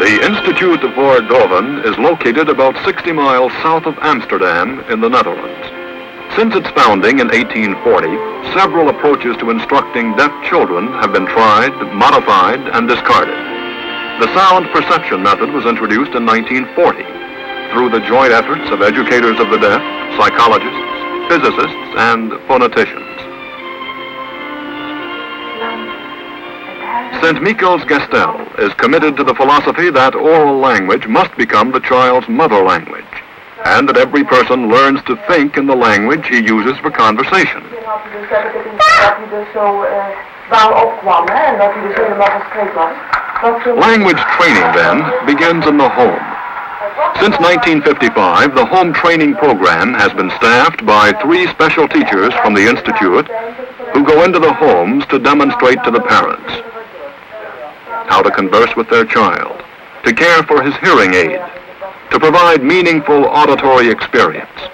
The Instituut, voor Doven is located about 60 miles south of Amsterdam in the Netherlands. Since its founding in 1840, several approaches to instructing deaf children have been tried, modified, and discarded. The sound perception method was introduced in 1940 through the joint efforts of educators of the deaf, psychologists, physicists, and phoneticians. Sint Michielsgestel is committed to the philosophy that oral language must become the child's mother language, and that every person learns to think in the language he uses for conversation. Language training, then, begins in the home. Since 1955, the home training program has been staffed by 3 special teachers from the Institute who go into the homes to demonstrate to the parents how to converse with their child, to care for his hearing aid, to provide meaningful auditory experience,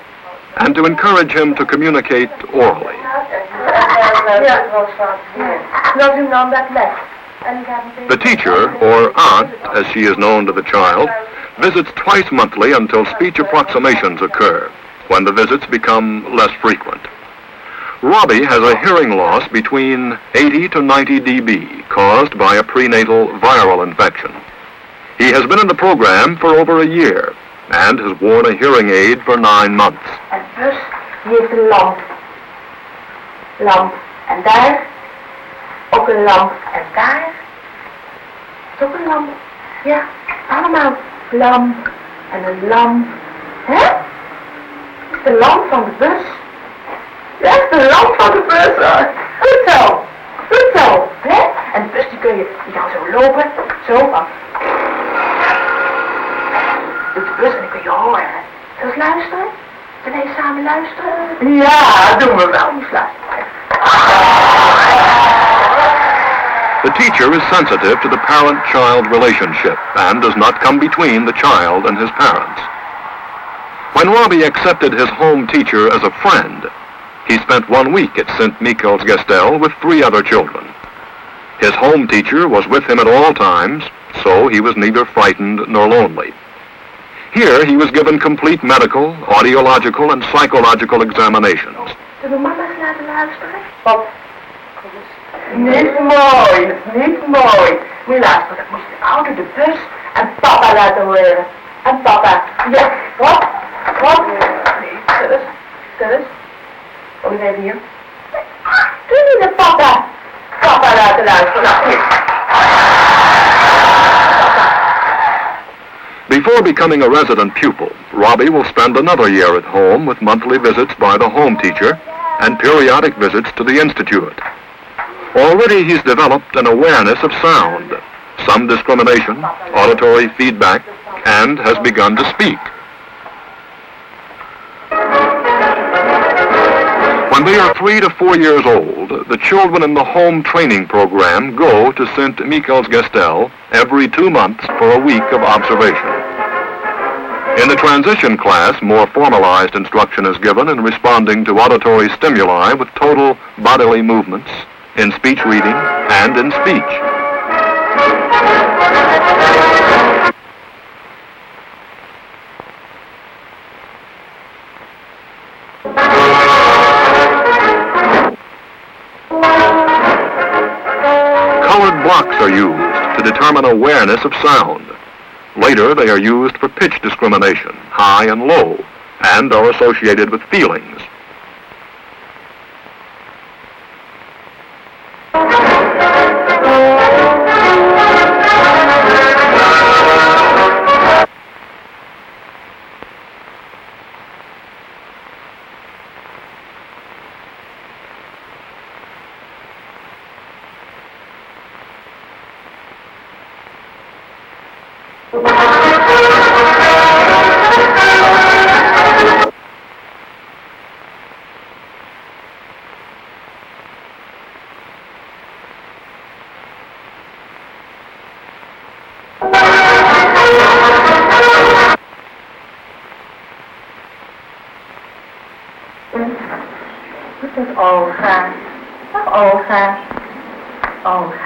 and to encourage him to communicate orally. The teacher, or aunt, as she is known to the child, visits twice monthly until speech approximations occur, when the visits become less frequent. Robbie has a hearing loss between 80 to 90 dB caused by a prenatal viral infection. He has been in the program for over a year and has worn a hearing aid for 9 months. En dus, hier heeft een lamp. Lamp. En daar ook een lamp. En daar is ook een lamp. Ja, allemaal lamp. En een lamp. Hè? Dat is de lamp van de bus. Ja, dat is de lamp van de bus. Goed zo. Goed zo. Hè? En de bus die kan zo lopen. Zo van. Doet de bus en dan kun je horen. Zullen we luisteren? Zullen we samen luisteren? Ja, doen we wel. Moet luisteren. The teacher is sensitive to the parent-child relationship and does not come between the child and his parents. When Robbie accepted his home teacher as a friend, he spent 1 week at Sint Michielsgestel with 3 other children. His home teacher was with him at all times, so he was neither frightened nor lonely. Here he was given complete medical, audiological, and psychological examinations. Zullen we mama's laten luisteren? Wat? Niet mooi, niet mooi. Moet je luisteren, dat moest de ouder, de bus en papa laten horen. En papa, ja, wat? Wat? Nee, zus. Kom eens even hier. Doe niet de papa. Papa laten luisteren. Nou, hier. Before becoming a resident pupil, Robbie will spend another year at home with monthly visits by the home teacher and periodic visits to the Institute. Already he's developed an awareness of sound, some discrimination, auditory feedback, and has begun to speak. When they are 3 to 4 years old, the children in the home training program go to Sint Michielsgestel every 2 months for a week of observation. In the transition class, more formalized instruction is given in responding to auditory stimuli with total bodily movements, in speech reading, and in speech. Colored blocks are used to determine awareness of sound. Later, they are used for pitch discrimination, high and low, and are associated with feelings. Tot Olga. Dag Olga. Olga.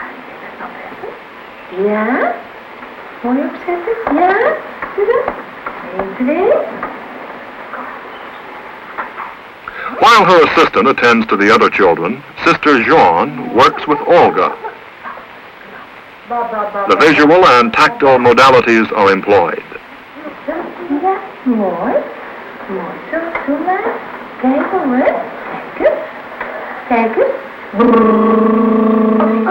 Ja? Mooi opzetten. Ja. Doe dat. 1, 2. While her assistant attends to the other children, Sister Jean works with Olga. The visual and tactile modalities are employed. Ja, mooi. Mooi. Zo, doe maar. Kijk hoor. Kijk eens. Kijk eens. Mooi.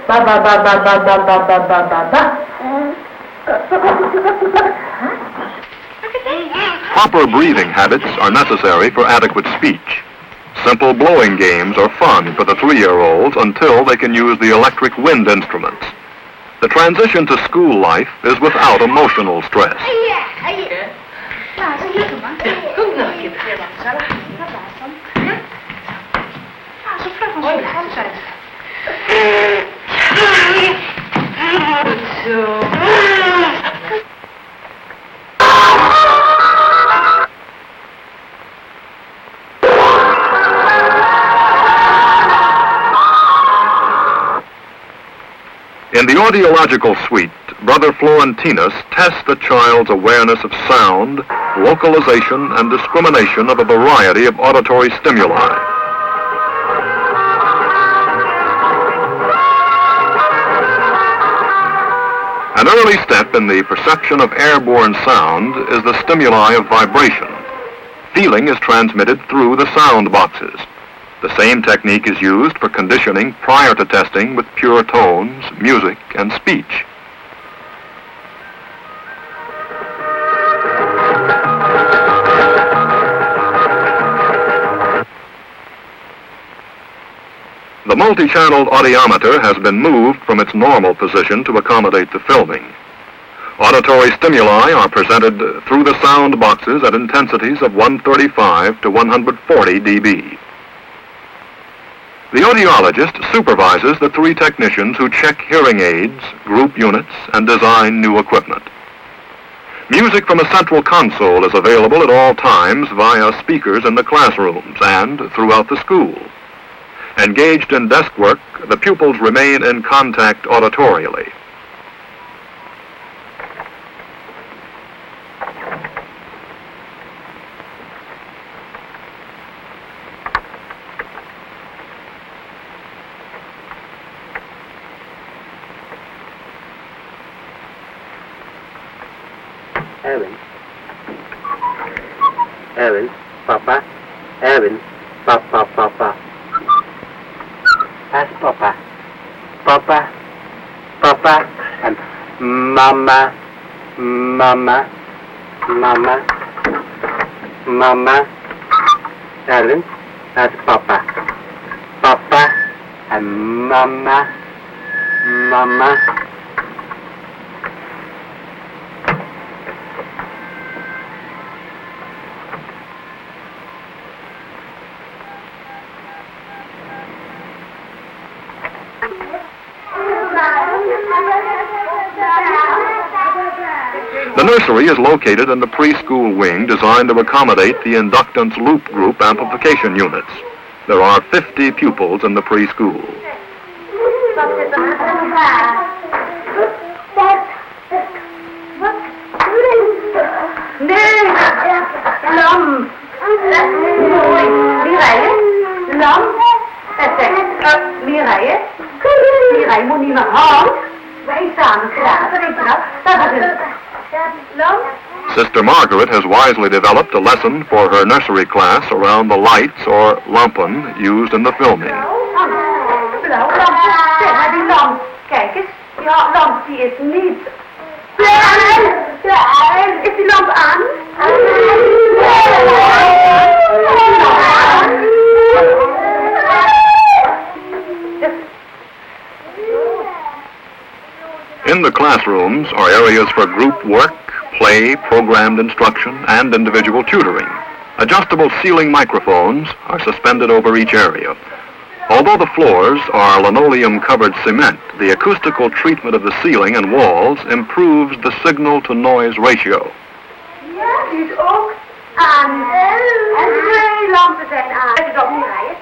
Ba ba ba ba ba ba ba ba ba ba ba. Proper breathing habits are necessary for adequate speech. Simple blowing games are fun for the 3-year-olds until they can use the electric wind instruments. The transition to school life is without emotional stress. In the audiological suite, Brother Florentinus tests the child's awareness of sound, localization, and discrimination of a variety of auditory stimuli. An early step in the perception of airborne sound is the stimuli of vibration. Feeling is transmitted through the sound boxes. The same technique is used for conditioning prior to testing with pure tones, music, and speech. The multi-channeled audiometer has been moved from its normal position to accommodate the filming. Auditory stimuli are presented through the sound boxes at intensities of 135 to 140 dB. The audiologist supervises the 3 technicians who check hearing aids, group units, and design new equipment. Music from a central console is available at all times via speakers in the classrooms and throughout the school. Engaged in desk work, the pupils remain in contact auditorially. Evan, Papa, Evan, Papa, Papa. Ask Papa, Papa, Papa, and Mama, Mama, Mama, Mama. Evan, ask Papa, Papa, and Mama, Mama. The nursery is located in the preschool wing designed to accommodate the inductance loop group amplification units. There are 50 pupils in the preschool. Nee, lam. Mooi. Mireille, lam. Mireille. Mireille moet niet meer hand. Wij samen gedaan. Dat weet je nou. Dat was het. Lam. Sister Margaret has wisely developed a lesson for her nursery class around the lights or lampen used in the filming. Blauw lamp. Zeg maar die lamp. Kijk eens. Ja, lamp die is niet. Is die lamp aan? In the classrooms are areas for group work, play, programmed instruction, and individual tutoring. Adjustable ceiling microphones are suspended over each area. Although the floors are linoleum-covered cement, the acoustical treatment of the ceiling and walls improves the signal-to-noise ratio. Ja, die is ook aan. En 2 lampen zijn aan. Het is opnieuw rijden.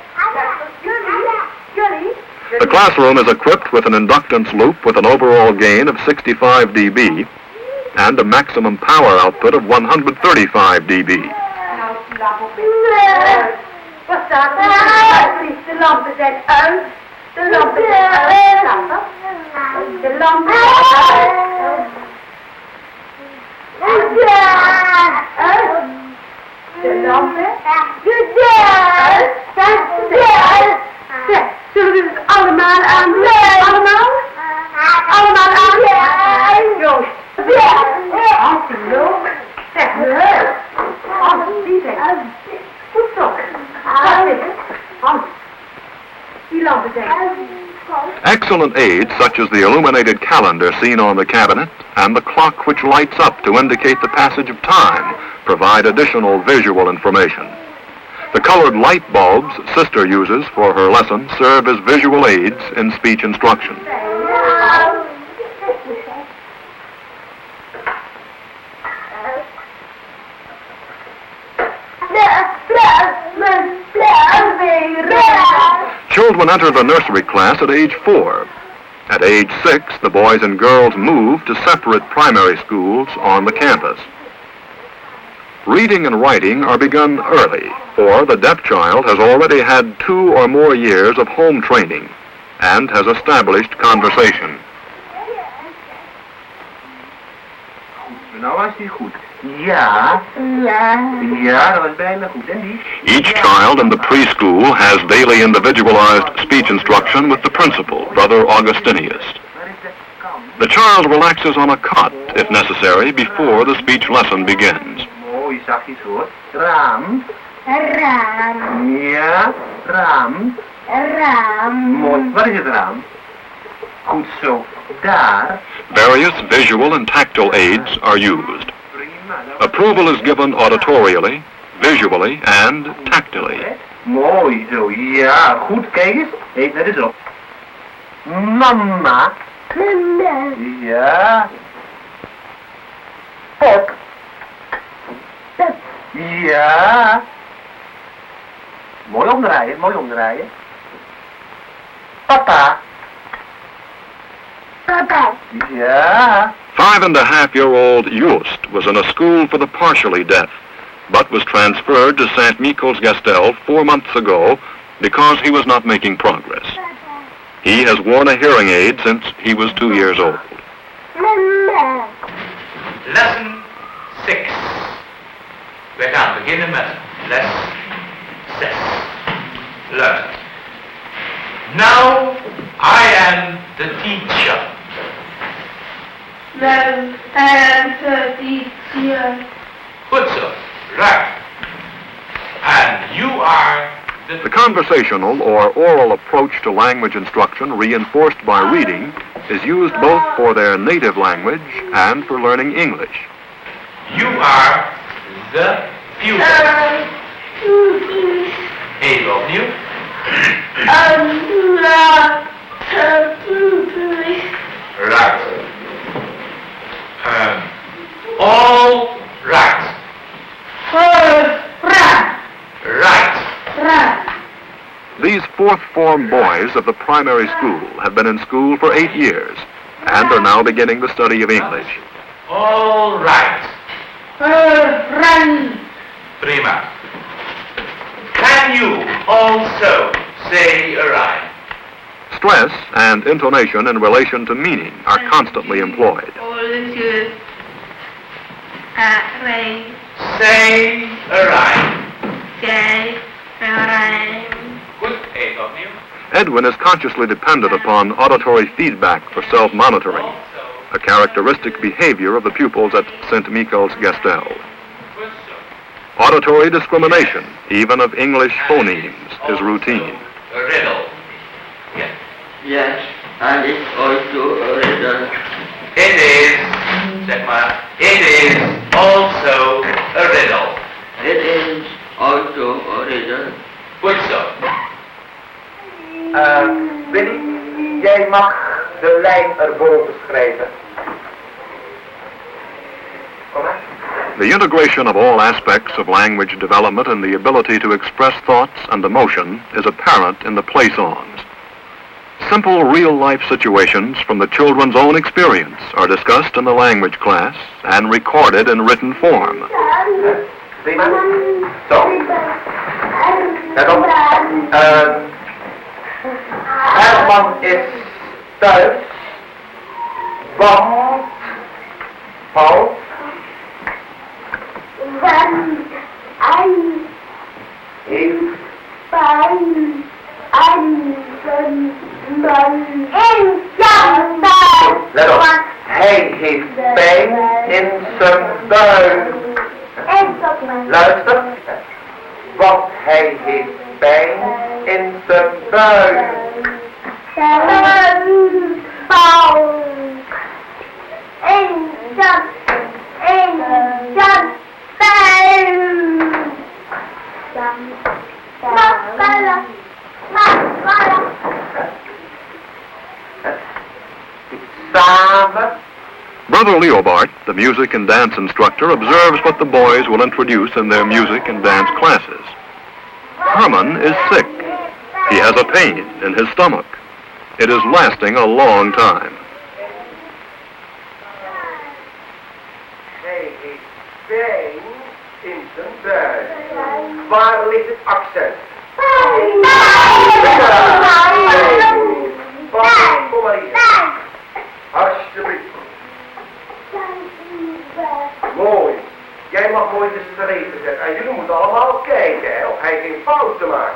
Jullie. The classroom is equipped with an inductance loop with an overall gain of 65 dB and a maximum power output of 135 dB. Nou, die lamp op. Wat staat er? De lampen zijn uit. De lampen zijn uit. De lampen zijn uit. De lampen. Zullen we het allemaal aan doen? Allemaal? Allemaal aan? Joost. Hans, die loopt. Zeg, Hans, die zegt. Goed zo. Wat is het? Hans. Die lampen zijn. Excellent aids such as the illuminated calendar seen on the cabinet and the clock which lights up to indicate the passage of time provide additional visual information. The colored light bulbs Sister uses for her lesson serve as visual aids in speech instruction. Children enter the nursery class at age 4. At age 6, the boys and girls move to separate primary schools on the campus. Reading and writing are begun early, for the deaf child has already had 2 or more years of home training and has established conversation. Nou was die goed. Ja. Ja, dat was bijna goed. En die? Each child in the preschool has daily individualized speech instruction with the principal, Brother Augustinius. The child relaxes on a cot, if necessary, before the speech lesson begins. Mooi, zachtjes hoor. Raam. Raam. Ja, raam. Raam. Mooi. Wat is het raam? Goed zo. Daar. Various visual and tactile aids are used. Approval is given auditorially, visually, and tactily. Mooi zo. Ja, goed. Kijk eens. Eet net eens op. Mama. Ja. Pop. Ja. Mooi omdraaien, mooi omdraaien. Papa. Papa. Ja. 5-and-a-half-year-old Joost was in a school for the partially deaf, but was transferred to Sint Michielsgestel 4 months ago because he was not making progress. He has worn a hearing aid since he was 2 years old. Lesson 6. We gaan beginnen met les 6. Learn. Now I am the teacher. Well, and the teacher. Good sir. Right. And you are The conversational or oral approach to language instruction reinforced by reading is used both for their native language and for learning English. You are the future. Even opnieuw. Right. All right. Right. These fourth form boys of the primary school have been in school for 8 years and are now beginning the study of English. All right. Prima. Can you also say a rhyme? Stress and intonation in relation to meaning are constantly employed. Say a rhyme. Goed, even opnieuw. Edwin is consciously dependent upon auditory feedback for self-monitoring, a characteristic behavior of the pupils at Sint Michielsgestel. Goed zo. Auditory discrimination, even of English phonemes, is routine. A riddle. Yes. Yes, and it's also a riddle. It is, zeg maar, it is also a riddle. It is also a riddle. Goed zo. Willy, jij mag de lijn erboven schrijven. Kom maar. The integration of all aspects of language development and the ability to express thoughts and emotion is apparent in the play songs. Simple real-life situations from the children's own experience are discussed in the language class and recorded in written form. Prima. Zo. Let op. Herman is thuis. Want Paul heeft let op. Hij heeft pijn in zijn buik. Luister. Want hij heeft pijn in zijn buik. Samen. Brother Leobart, the music and dance instructor, observes what the boys will introduce in their music and dance classes. Herman is sick. He has a pain in his stomach. It is lasting a long time. Hij heeft pijn in zijn buik. Waar ligt het accent? Kom maar hier. Alsjeblieft. Mooi. Jij mag mooi de strepen zetten. En jullie moeten allemaal kijken, hè, of hij geen fouten maakt.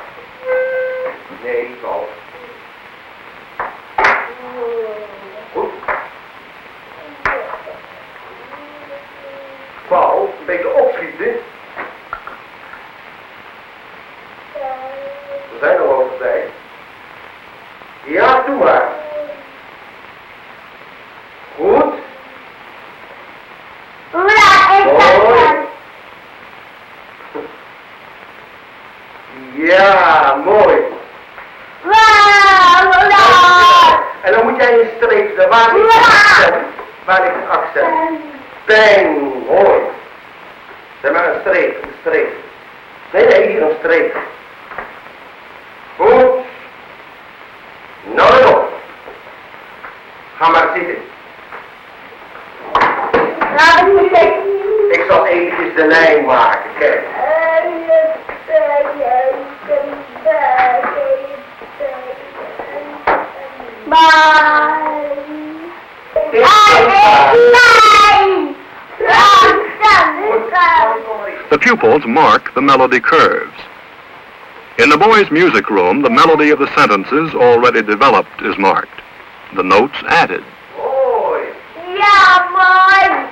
Nee, Paul. Goed. Paul, een beetje opschieten. We zijn al over tijd. Ja, doe maar. Goed. Mooi. Ja, mooi. En dan moet jij een streep zetten. Waar ligt het accent? Waar ligt het accent? Pijn, mooi. Zeg maar een streep, een streep. Nee, hier een streep. Goed. Nou en op. Ga maar zitten. Ik zal eventjes de lijn maken, kijk. The pupils mark the melody curves. In the boys' music room, the melody of the sentences already developed is marked. The notes added. Mooi. Ja, mooi.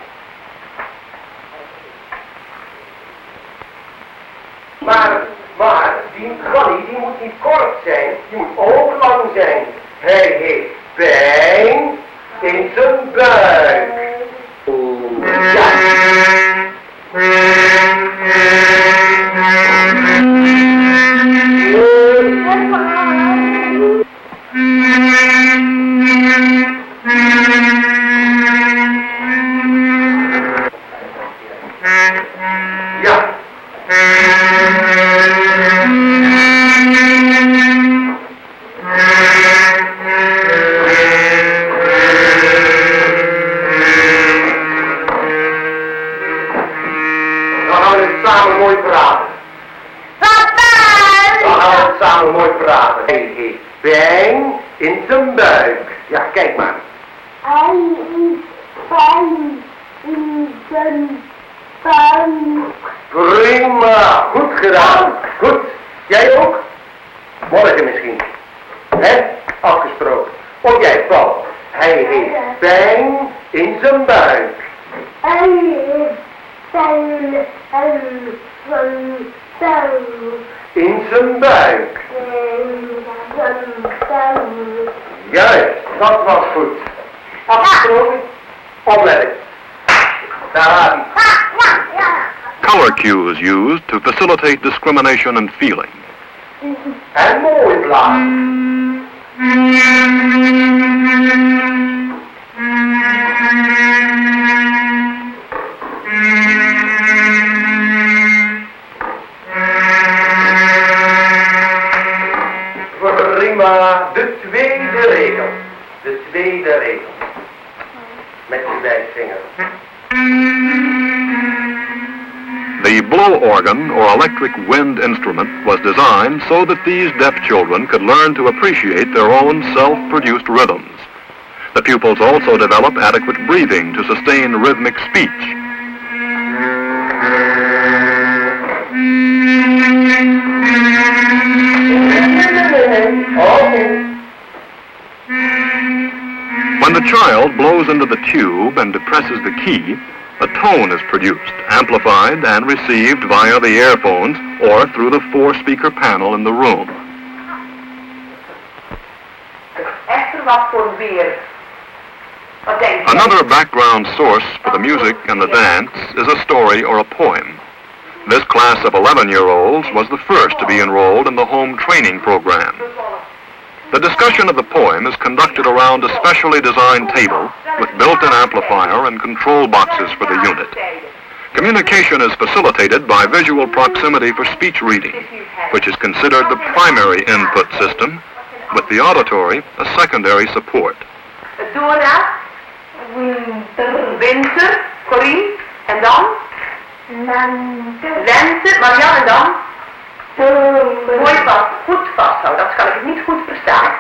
Maar, die Granny, die moet niet kort zijn, die moet overlang zijn. Hij heeft pijn in zijn buik. Ja. Ja. Dan gaan we het samen mooi praten. Dan gaan we het samen mooi praten. Hij heeft pijn in zijn buik. Ja, kijk maar. Hij is pijn in zijn buik. Prima, goed gedaan. Goed. Jij ook? Morgen misschien. Hè? Afgesproken. Oh jij, Paul. Hij heeft pijn in zijn buik. Hij heeft pijn in zijn buik. In zijn buik. In zijn buik. Juist, dat was goed. Afgesproken? Opletten. Daar gaat hij. Color cues used to facilitate discrimination and feeling. En mooi blazen. met die wijsvinger. The blow organ or electric wind instrument was designed so that these deaf children could learn to appreciate their own self-produced rhythms. The pupils also develop adequate breathing to sustain rhythmic speech. When the child blows into the tube and depresses the key, a tone is produced, amplified and received via the earphones or through the 4-speaker panel in the room. Esther, wat voor weer? Wat denk je? Another background source for the music and the dance is a story or a poem. This class of 11-year-olds was the first to be enrolled in the home training program. The discussion of the poem is conducted around a specially designed table with built-in amplifier and control boxes for the unit. Communication is facilitated by visual proximity for speech reading, which is considered the primary input system, with the auditory a secondary support. Dora, winter, Corrie, en dan? Lente, Marianne, en dan? Mooi vast, goed vasthouden, dat kan ik niet goed verstaan.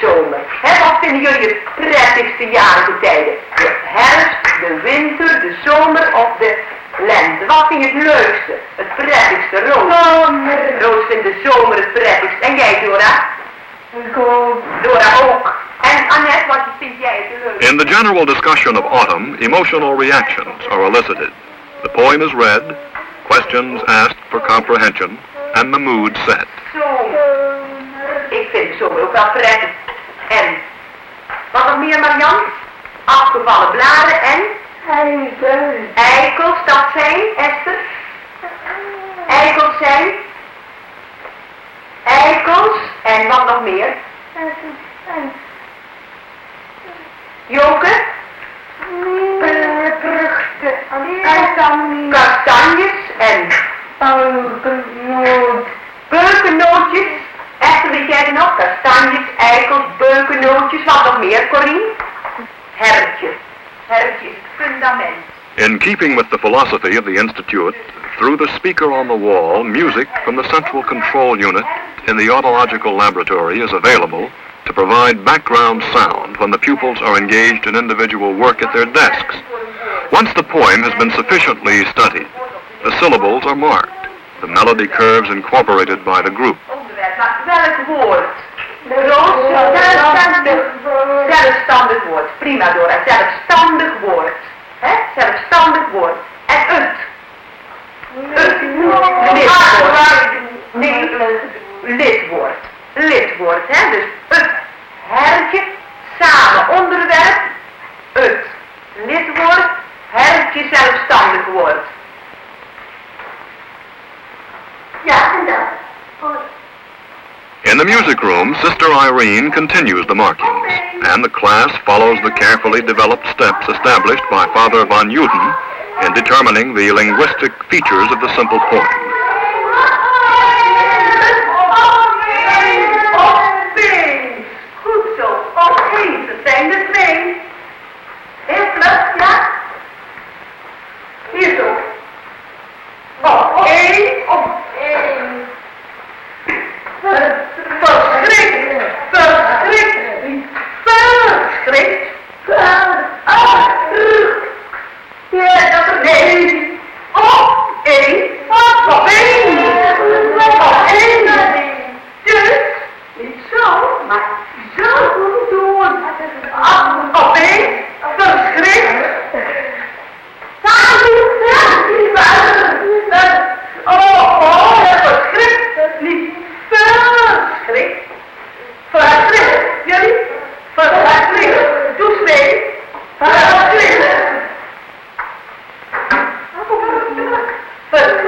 Zomer. Wat vinden jullie de prettigste jarige tijden? De herfst, de winter, de zomer of de lente? Wat vind je het leukste? Het prettigste, Roos? Roos vindt de zomer het prettigst. En jij, Dora? Dora ook. En Annette, wat vind jij het leukste? In the general discussion of autumn, emotional reactions are elicited. The poem is read, questions asked for comprehension, and the mood set. Zomer. Ik vind de zomer ook wel prettig. En wat nog meer, Marianne? Afgevallen blaren en? Eikels, dat zijn, Esther? Eikels zijn? Eikels en wat nog meer? Joke? Kastanjes en? Beukennootjes. Esther, weet jij er nog? Kastanjes, eikels, beukennootjes, wat nog meer, Corrie? Hertje. Hertje is het fundament. In keeping with the philosophy of the Institute, through the speaker on the wall, music from the central control unit in the audiological laboratory is available to provide background sound when the pupils are engaged in individual work at their desks. Once the poem has been sufficiently studied, the syllables are marked, the melody curves incorporated by the group. Welk woord? Roos, zelfstandig woord. Prima, Dora. Zelfstandig woord. Zelfstandig woord. En het. Lidwoord. Lidwoord, Dus het. Hertje. Samen. Onderwerp. Het. Lidwoord. Hertje. Zelfstandig woord. Ja, en dan. In the music room, Sister Irene continues the markings, and the class follows the carefully developed steps established by Father Van Uden in determining the linguistic features of the simple poem. Goed zo, op één, dat zijn de twee. Heel vlug, ja? Hier zo. Op één, op één. Verschrikt, verschrikt, verschrikt. Ja, dat er nee. Op één, op één, op één. Dus, niet zo, maar zo doen. Op één, verschrikt. Oh, verschrikt, niet verschrikt. Verschrikt, jullie? Verschrikt, doe twee. Verschrikt. Verschrikt.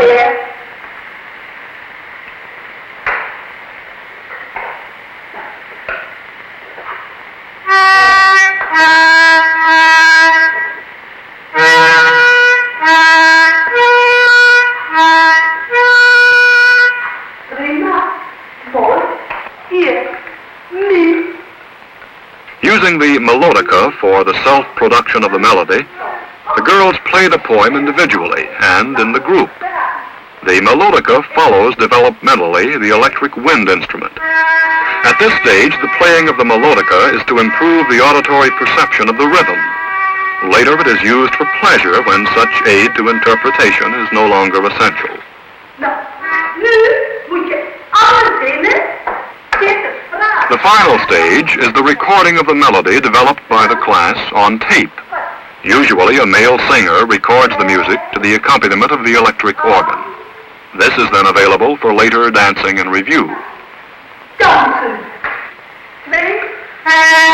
Meneer. Using the melodica for the self-production of the melody, the girls play the poem individually and in the group. The melodica follows developmentally the electric wind instrument. At this stage, the playing of the melodica is to improve the auditory perception of the rhythm. Later, it is used for pleasure when such aid to interpretation is no longer essential. The final stage is the recording of the melody developed by the class on tape. Usually, a male singer records the music to the accompaniment of the electric organ. This is then available for later dancing and review. Dansen. 2.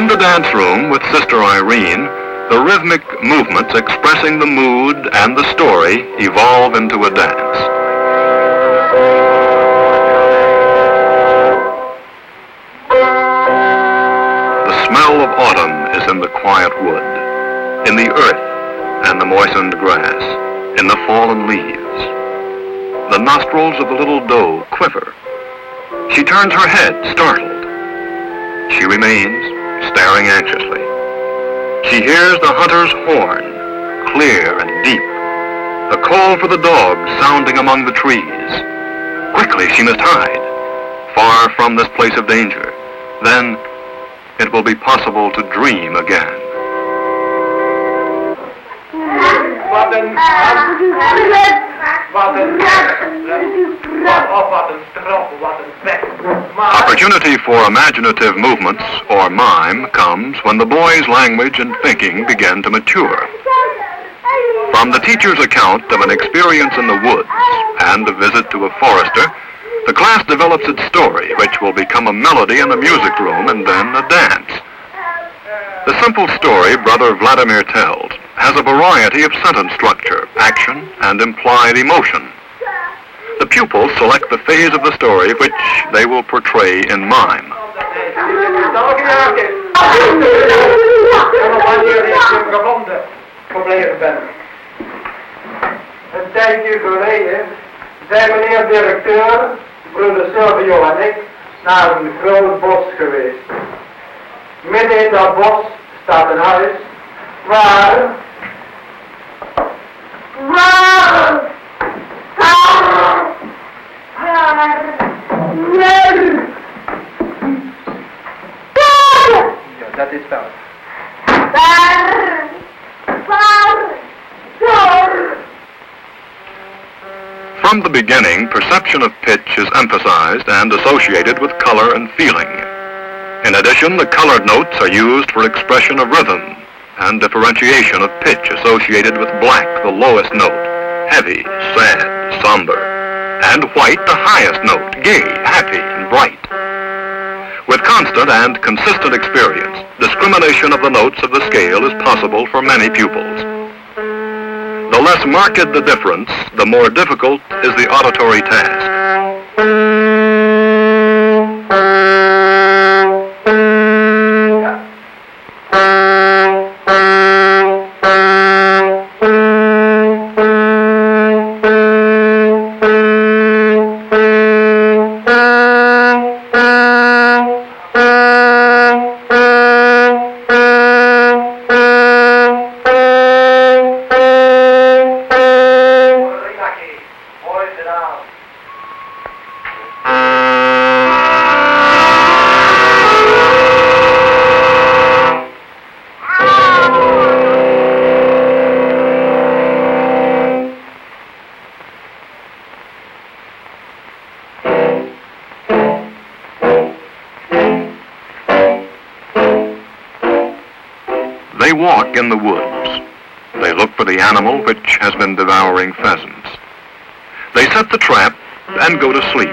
In the dance room with Sister Irene, the rhythmic movements expressing the mood and the story evolve into a dance. The smell of autumn is in the quiet wood, in the earth and the moistened grass, in the fallen leaves. The nostrils of the little doe quiver. She turns her head, startled. She remains, staring anxiously. She hears the hunter's horn, clear and deep, a call for the dogs sounding among the trees. Quickly she must hide, far from this place of danger. Then it will be possible to dream again. Wat een strop, wat een vet. Opportunity for imaginative movements or mime comes when the boy's language and thinking begin to mature. From the teacher's account of an experience in the woods and a visit to a forester, the class develops its story, which will become a melody in the music room and then a dance. The simple story Brother Vladimir tells has a variety of sentence structure, action, and implied emotion. The pupils select the phase of the story which they will portray in mime. Een tijdje geleden zijn meneer directeur, broeder Silvio en ik naar een groot bos geweest. Midden in dat bos staat een huis waar ja, dat is fout. From the beginning, perception of pitch is emphasized and associated with color and feeling. In addition, the colored notes are used for expression of rhythm and differentiation of pitch associated with black, the lowest note, heavy, sad, somber, and white, the highest note, gay, happy, and bright. With constant and consistent experience, discrimination of the notes of the scale is possible for many pupils. The less marked the difference, the more difficult is the auditory task. They walk in the woods. They look for the animal which has been devouring pheasants. They set the trap and go to sleep.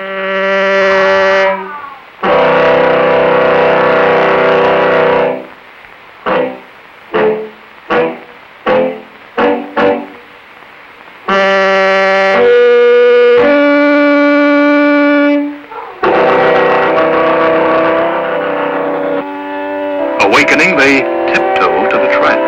Awakening, they tiptoe to the trap.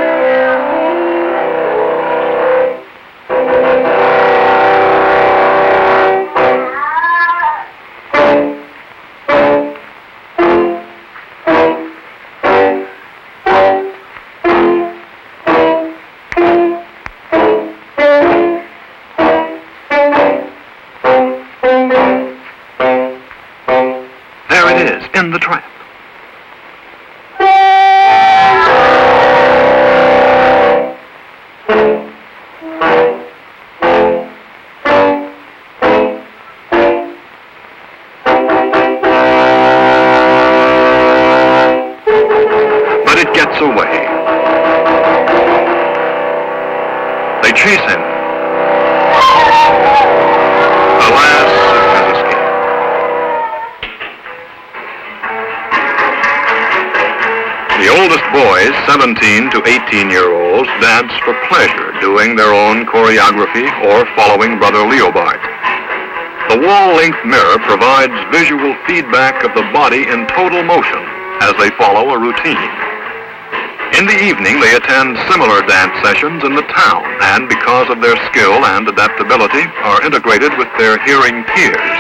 There it is, in the trap. But it gets away. They chase him. Alas, it has escaped. The oldest boys, 17 to 18-year-olds, dance for pleasure, doing their own choreography or following Brother Leobart. The wall-length mirror provides visual feedback of the body in total motion as they follow a routine. In the evening, they attend similar dance sessions in the town, and because of their skill and adaptability, are integrated with their hearing peers.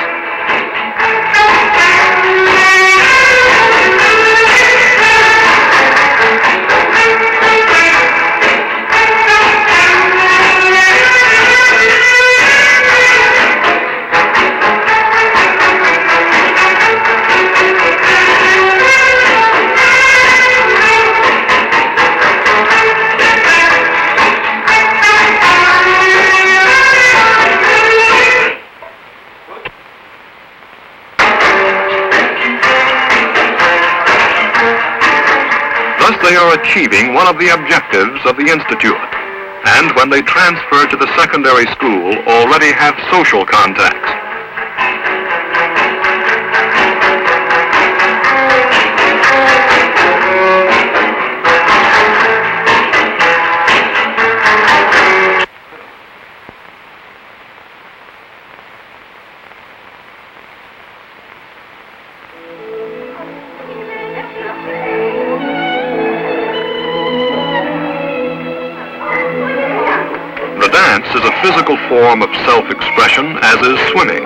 Thus they are achieving one of the objectives of the Institute, and when they transfer to the secondary school, already have social contacts. Dance is a physical form of self-expression, as is swimming.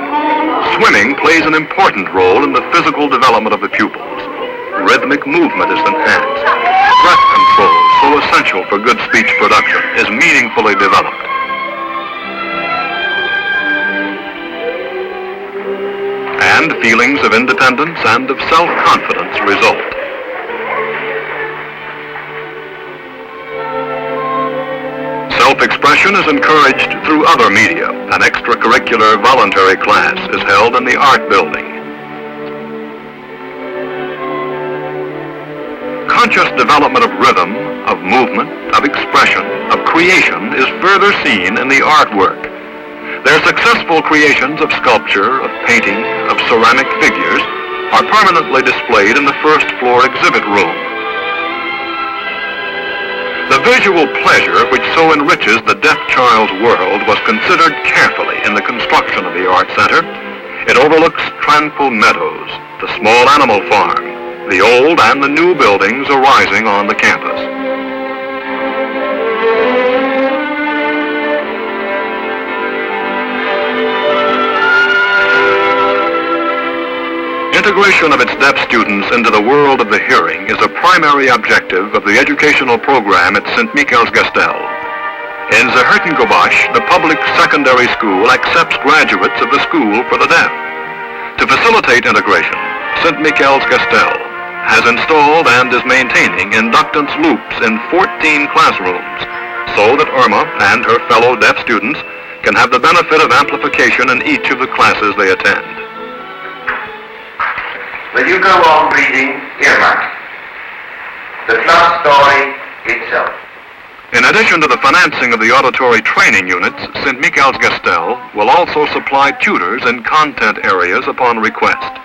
Swimming plays an important role in the physical development of the pupils. Rhythmic movement is enhanced. Breath control, so essential for good speech production, is meaningfully developed. And feelings of independence and of self-confidence result. Self-expression is encouraged through other media. An extracurricular voluntary class is held in the art building. Conscious development of rhythm, of movement, of expression, of creation is further seen in the artwork. Their successful creations of sculpture, of painting, of ceramic figures are permanently displayed in the first floor exhibit room. The visual pleasure which so enriches the deaf child's world was considered carefully in the construction of the Art Center. It overlooks tranquil meadows, the small animal farm, the old and the new buildings arising on the campus. Integration of its deaf students into the world of the hearing is a primary objective of the educational program at Sint Michielsgestel. In Zehertengebash, the public secondary school accepts graduates of the school for the deaf. To facilitate integration, Sint Michielsgestel has installed and is maintaining inductance loops in 14 classrooms so that Irma and her fellow deaf students can have the benefit of amplification in each of the classes they attend. Will you go on reading Irma? The class story itself. In addition to the financing of the auditory training units, Sint Michielsgestel will also supply tutors in content areas upon request.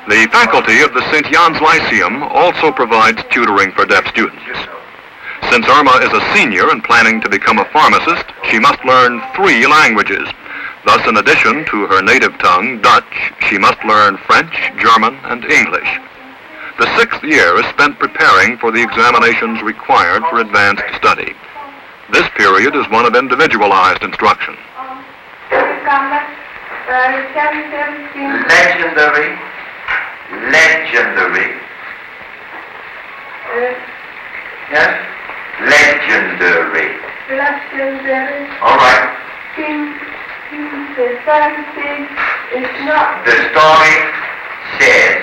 The faculty of the St. Jan's Lyceum also provides tutoring for deaf students. Since Irma is a senior and planning to become a pharmacist, she must learn 3 languages. Thus, in addition to her native tongue, Dutch, she must learn French, German, and English. The 6th year is spent preparing for the examinations required for advanced study. This period is one of individualized instruction. Legendary. Legendary. Yes? Legendary. Legendary. All right. The something is not. The story says.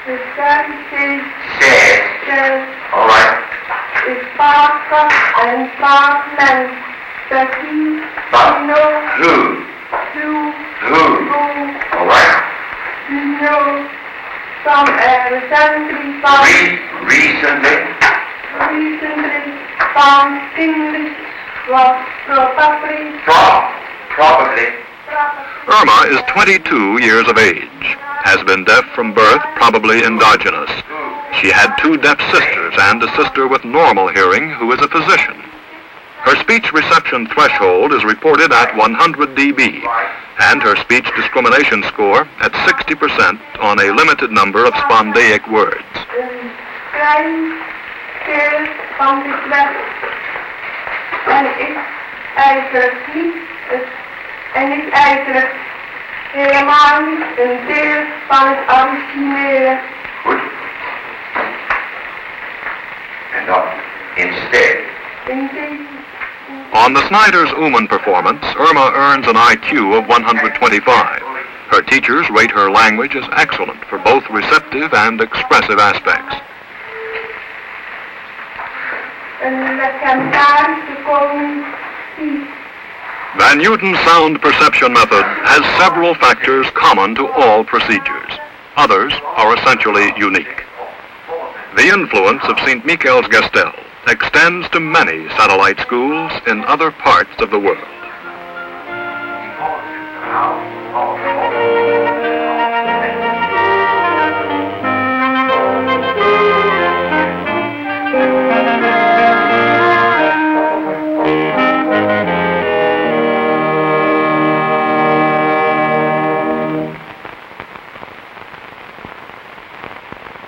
The something Says. says All right. is Parker and Parkman. That he know Who? who All right. know some recently found Recently. found English was probably Probably. Irma is 22 years of age, has been deaf from birth, probably endogenous. She had 2 deaf sisters and a sister with normal hearing who is a physician. Her speech reception threshold is reported at 100 dB, and her speech discrimination score at 60% on a limited number of spondaic words. klein deel van dit wet en is eigenlijk niet helemaal niet een deel van het originele. Goed. And not instead. On the Snyder's Ooman performance, Irma earns an IQ of 125. Her teachers rate her language as excellent for both receptive and expressive aspects. Een legendarische koning. Van Newton's sound perception method has several factors common to all procedures. Others are essentially unique. The influence of Sint Michielsgestel extends to many satellite schools in other parts of the world.